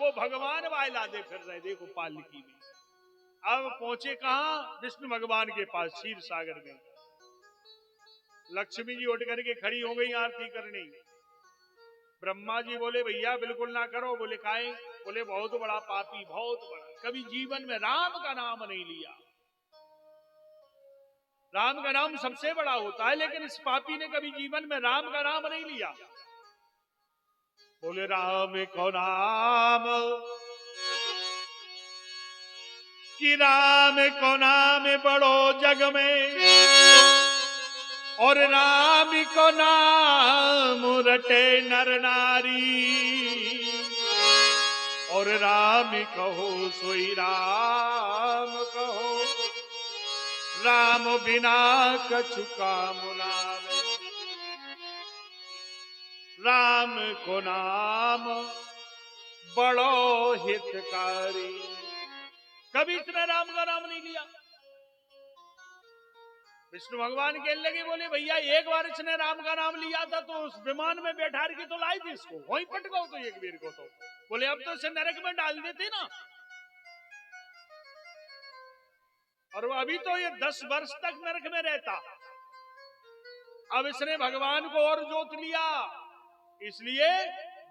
वो भगवान वायला दे फिर रहे, देखो पालकी में। अब पहुंचे कहां? विष्णु भगवान के पास, क्षीर सागर में। लक्ष्मी जी उठ करके खड़ी हो गई आरती करने। ब्रह्मा जी बोले भैया बिल्कुल ना करो। बोले काहे? बोले बहुत बड़ा पापी, बहुत बड़ा, कभी जीवन में राम का नाम नहीं लिया। राम का नाम सबसे बड़ा होता है, लेकिन इस पापी ने कभी जीवन में राम का नाम नहीं लिया। बोले राम को नाम, कि राम को नाम बड़ो जग में, और राम को नाम रटे नर नारी, और राम कहो सोई राम कहो, राम बिना कछु काम नावे। राम को नाम बड़ो हितकारी। कभी इसने राम का नाम नहीं लिया। विष्णु भगवान कहने लगे, बोले भैया एक बार इसने राम का नाम लिया था तो उस विमान में बैठा के तो लाई थी इसको, वहीं पटकाओ तो एक वीर को। तो बोले अब तो इसे नरक में डाल देते ना। और वो अभी तो ये 10 वर्ष तक नरक में रहता। अब इसने भगवान को और जोत लिया, इसलिए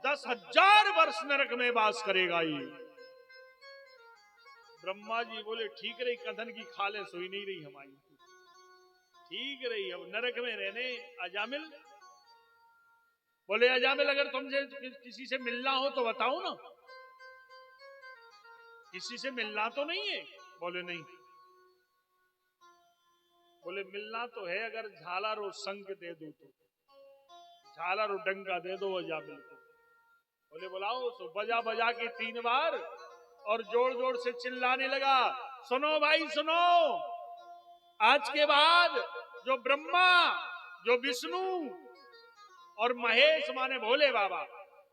10,000 वर्ष नरक में वास करेगा ये। ब्रह्मा जी बोले ठीक रही, कथन की खाले सोई नहीं रही हमारी, ठीक रही। अब नरक में रहने अजामिल। बोले अजामिल अगर तुमसे किसी से मिलना हो तो बताओ ना। किसी से मिलना तो नहीं है? बोले नहीं। बोले मिलना तो है, अगर झालर और शंख दे दो तो, झालर और डंका दे दो अजामिल को। बोले बुलाओ। तो बजा बजा के 3 बार और जोर जोर से चिल्लाने लगा, सुनो भाई सुनो, आज के बाद जो ब्रह्मा, जो विष्णु और महेश माने भोले बाबा,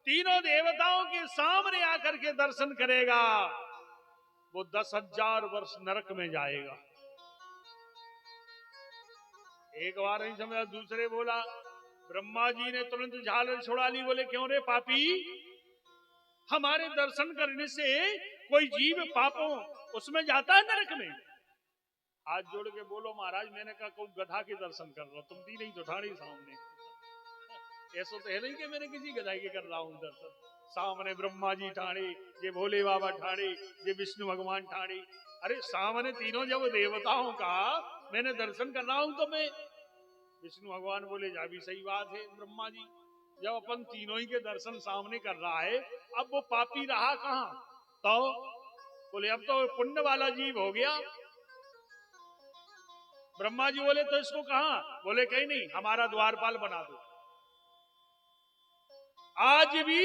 तीनों देवताओं के सामने आकर के दर्शन करेगा, वो 10,000 वर्ष नरक में जाएगा। एक बार नहीं समझा, दूसरे बोला। ब्रह्मा जी ने तुरंत झालर छुड़ा ली। बोले क्यों रे पापी, हमारे दर्शन करने से कोई जीव पापों उसमें जाता है नरक में? हाथ जोड़ के बोलो महाराज, मैंने कहा कोई गधा के दर्शन कर रहा हूं, तुम तीन ही तो ठाड़ी सामने। ऐसा तो है नहीं कि मैंने किसी गधा के कर रहा हूं दर्शन। सामने ब्रह्मा जी ठाड़े, ये भोले बाबा ठाड़े, ये विष्णु भगवान ठाड़े। अरे सामने तीनों जब देवताओं का मैंने दर्शन कर रहा हूं तो मैं। विष्णु भगवान बोले जा भी सही बात है ब्रह्मा जी, जब अपन तीनों ही के दर्शन सामने कर रहा है, अब वो पापी रहा कहां? तो बोले अब तो पुण्य वाला जीव हो गया। ब्रह्मा जी बोले तो इसको कहां? बोले कहीं नहीं, हमारा द्वारपाल बना दो। आज भी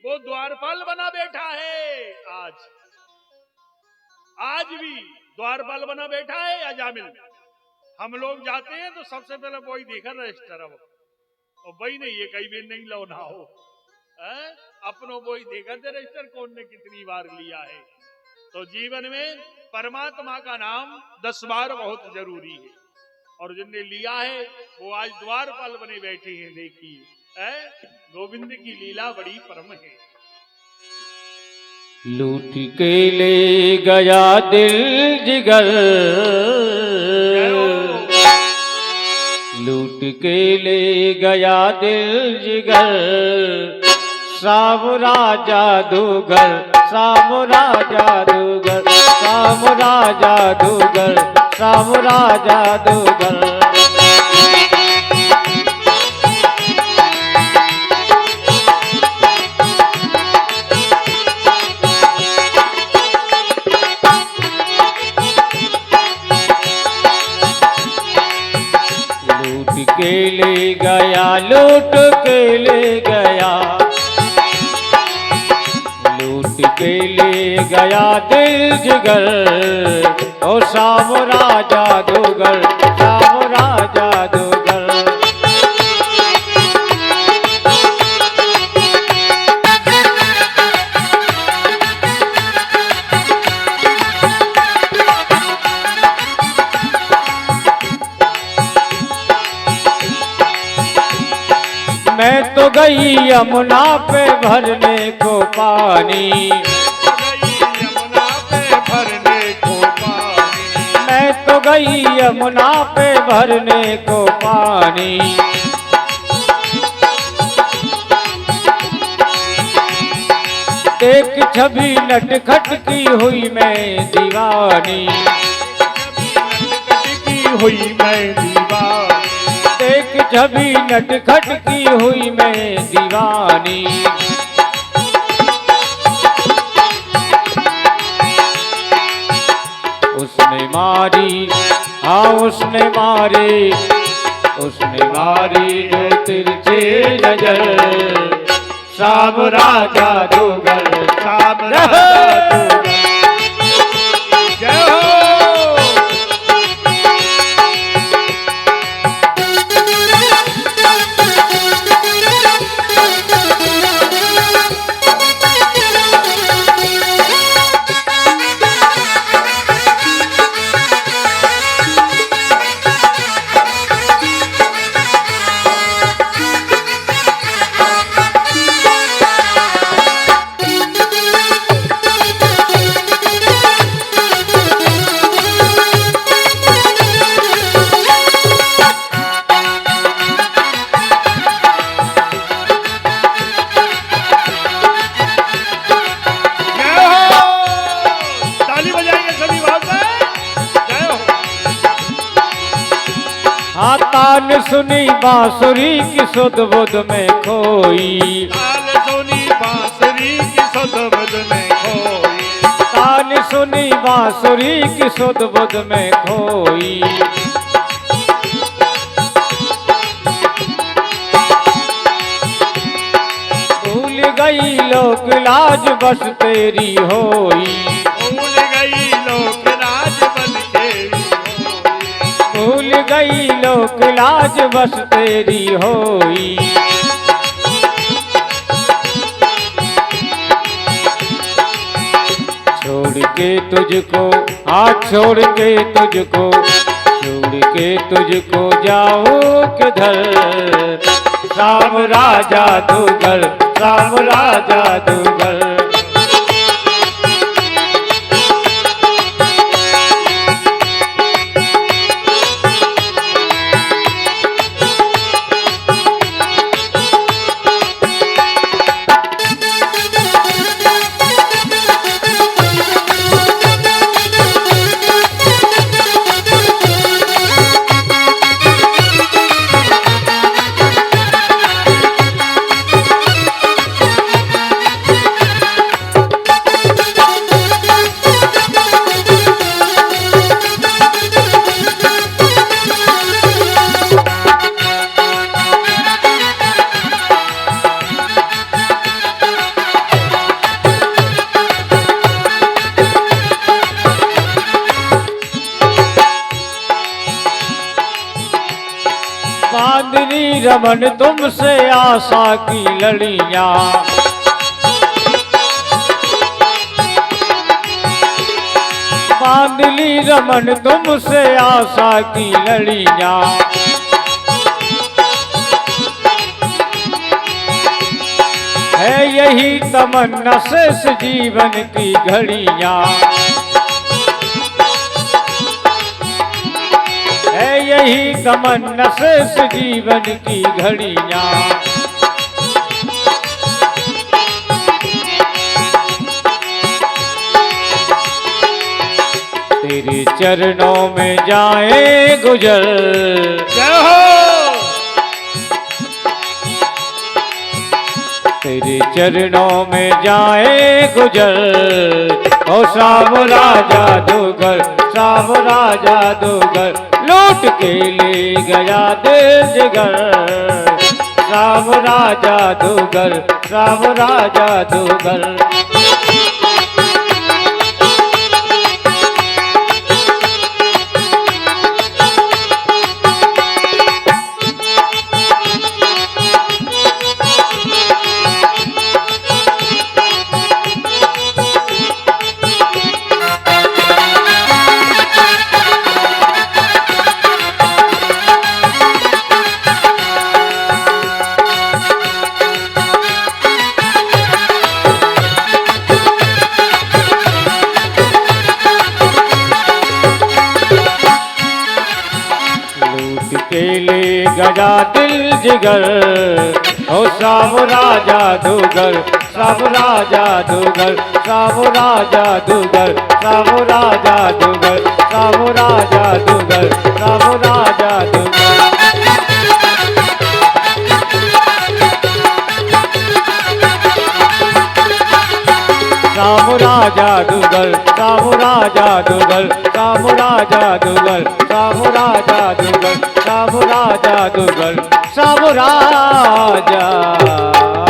वो द्वारपाल बना बैठा है। आज भी द्वारपाल बना बैठा है अजामिल। हम लोग जाते हैं तो सबसे पहले वही देखा रजिस्टर, अब और वही नहीं है, कहीं भी नहीं लो ना हो, अपनों वही देखा थे रजिस्टर कौन ने कितनी बार लिया है। तो जीवन में परमात्मा का नाम 10 बार बहुत जरूरी है, और जिनने लिया है वो आज द्वारपाल बने बैठे हैं। देखिए गोविंद की लीला बड़ी परम है। लूट के ले गया दिल जिगर, लूट के ले गया दिल जिगर, सावरा जादूगर, सावरा जादूगर, सावरा जादूगर, सावरा जादूगर। लूट के ले गया, लूट के ले गया, लूट के ले गया दिल जिगर, ओ सावरा जादूगर, सावरा जादूगर। मैं तो गई यमुना पे भरने को पानी, यमुना पे भरने को पानी, मैं तो गई यमुना पे भरने को पानी। एक छवि नटखट की हुई मैं दीवानी, की हुई मैं दीवानी, एक छवि नटखट की हुई मैं दीवानी। उसने मारी, हाँ उसने मारी, उसने मारी जो तिरछी नजर, शाम राजा जादूगर, शाम राजा जादूगर। जय हो। हाँ तान सुनी बांसुरी की सुध बुध में खोई, तान सुनी बांसुरी की सुध बुध में खोई, तान सुनी बांसुरी की सुध बुध में खोई। भूल गई लोक लाज बस तेरी होई, भूल गई लोक लाज बन तेरी होई, भूल गई लोक लाज बस तेरी होई। छोड़ के तुझको, हाथ छोड़ के तुझको, छोड़ के तुझको जाऊं किधर, राम राजा जादूगर, राम राजा जादूगर। बांधनी रमन तुमसे आशा की लड़ियां, बांधनी रमन तुमसे आशा की लड़ियां। है यही तमन्ना शेष जीवन की घड़ियां, है यही तमन्ना शेष जीवन की घड़ियां। तेरे चरणों में जाए गुजर, जय हो। तेरे चरणों में जाए गुजर, ओ श्याम राजा जादूगर, श्याम राजा जादूगर, लूट के ले गया दिल जिगर, श्याम राजा जादूगर, श्याम राजा जादूगर। गजा दिल जिगर, ओ सामुरा जादूगर, सामुरा जादूगर, सामुरा जादूगर, सामुरा जादूगर, सामुरा जादूगर, सामुरा जादूगर। सामुरा जादूगर, सामुरा जादूगर, सामुरा जादूगर, सामुरा जादूगर, सामुरा जादूगर, सामुरा जादूगर।